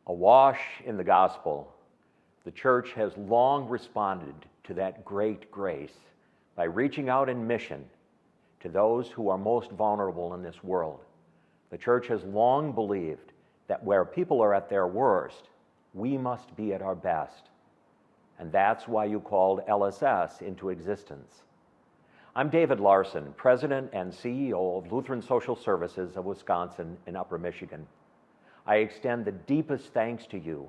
Awash in the gospel, the church has long responded to that great grace by reaching out in mission to those who are most vulnerable in this world. The church has long believed that where people are at their worst, we must be at our best. And that's why you called LSS into existence. I'm David Larson, President and CEO of Lutheran Social Services of Wisconsin in Upper Michigan. I extend the deepest thanks to you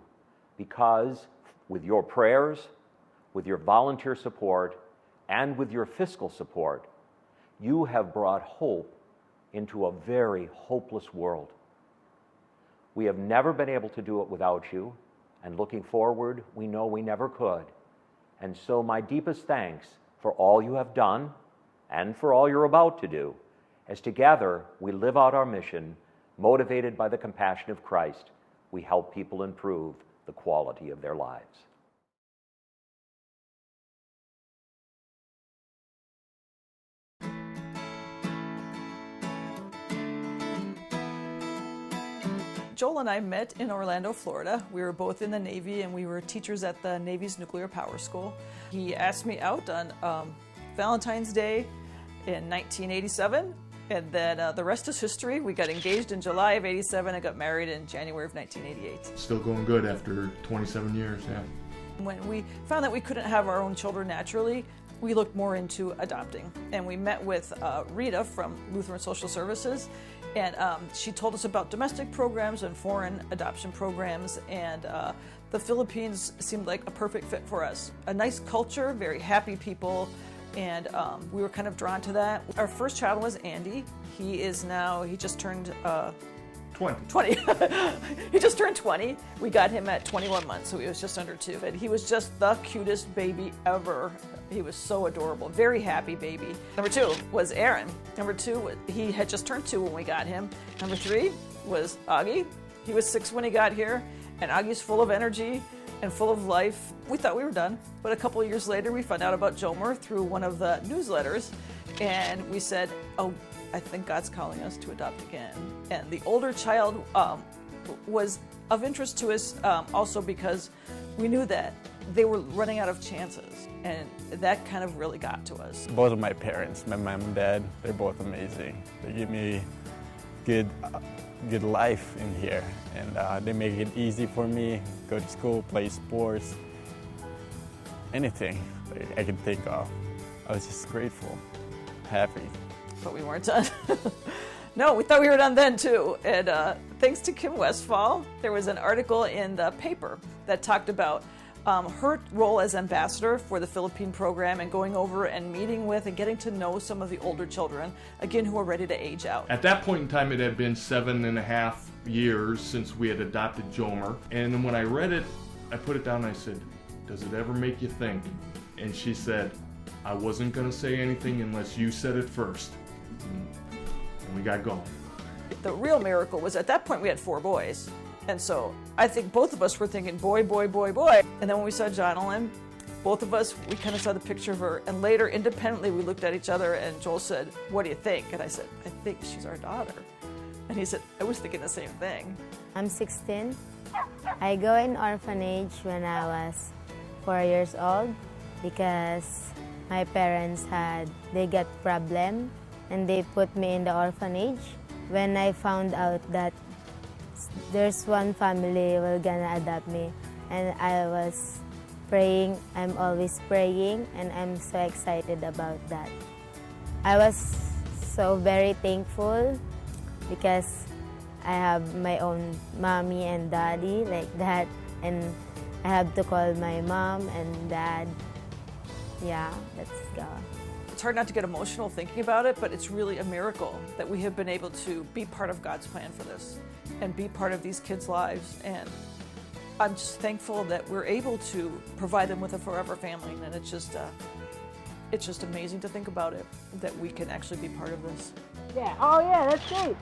because with your prayers, with your volunteer support, and with your fiscal support, you have brought hope into a very hopeless world. We have never been able to do it without you, and looking forward, we know we never could. And so my deepest thanks for all you have done and for all you're about to do, as together we live out our mission, motivated by the compassion of Christ. We help people improve the quality of their lives. Joel and I met in Orlando, Florida. We were both in the Navy and we were teachers at the Navy's Nuclear Power School. He asked me out on Valentine's Day in 1987, and then the rest is history. We got engaged in July of 87 and got married in January of 1988. Still going good after 27 years, yeah. When we found that we couldn't have our own children naturally, we looked more into adopting. And we met with Rita from Lutheran Social Services, and she told us about domestic programs and foreign adoption programs, and the Philippines seemed like a perfect fit for us. A nice culture, very happy people, and we were kind of drawn to that. Our first child was Andy. He just turned 20. He just turned 20. We got him at 21 months, so he was just under 2. And he was just the cutest baby ever. He was so adorable, very happy baby. Number 2 was Aaron. Number 2, he had just turned 2 when we got him. Number 3 was Augie. He was 6 when he got here, and Augie's full of energy and full of life. We thought we were done, but a couple of years later, we found out about Jomer through one of the newsletters, and we said, oh, I think God's calling us to adopt again. And the older child was of interest to us also because we knew that they were running out of chances, and that kind of really got to us. Both of my parents, my mom and dad, they're both amazing. They give me good life in here, and they make it easy for me, go to school, play sports, anything I can think of. I was just grateful, happy. But we weren't done. No, we thought we were done then too. And thanks to Kim Westphal, there was an article in the paper that talked about her role as ambassador for the Philippine program and going over and meeting with and getting to know some of the older children, again, who are ready to age out. At that point in time, it had been 7.5 years since we had adopted Jomer. And then when I read it, I put it down and I said, does it ever make you think? And she said, I wasn't going to say anything unless you said it first. And we got going. The real miracle was at that point we had 4 boys. And so I think both of us were thinking, boy, boy, boy, boy. And then when we saw Jonalyn, both of us, we kind of saw the picture of her. And later, independently, we looked at each other and Joel said, what do you think? And I said, I think she's our daughter. And he said, I was thinking the same thing. I'm 16. I go in orphanage when I was 4 years old because my parents they got problem and they put me in the orphanage. When I found out that there's one family will gonna adopt me, and I was praying, I'm always praying, and I'm so excited about that. I was so very thankful because I have my own mommy and daddy like that, and I have to call my mom and dad. Yeah, let's go. It's hard not to get emotional thinking about it, but it's really a miracle that we have been able to be part of God's plan for this and be part of these kids' lives. And I'm just thankful that we're able to provide them with a forever family. And it's just amazing to think about it, that we can actually be part of this. Yeah, oh yeah, that's great.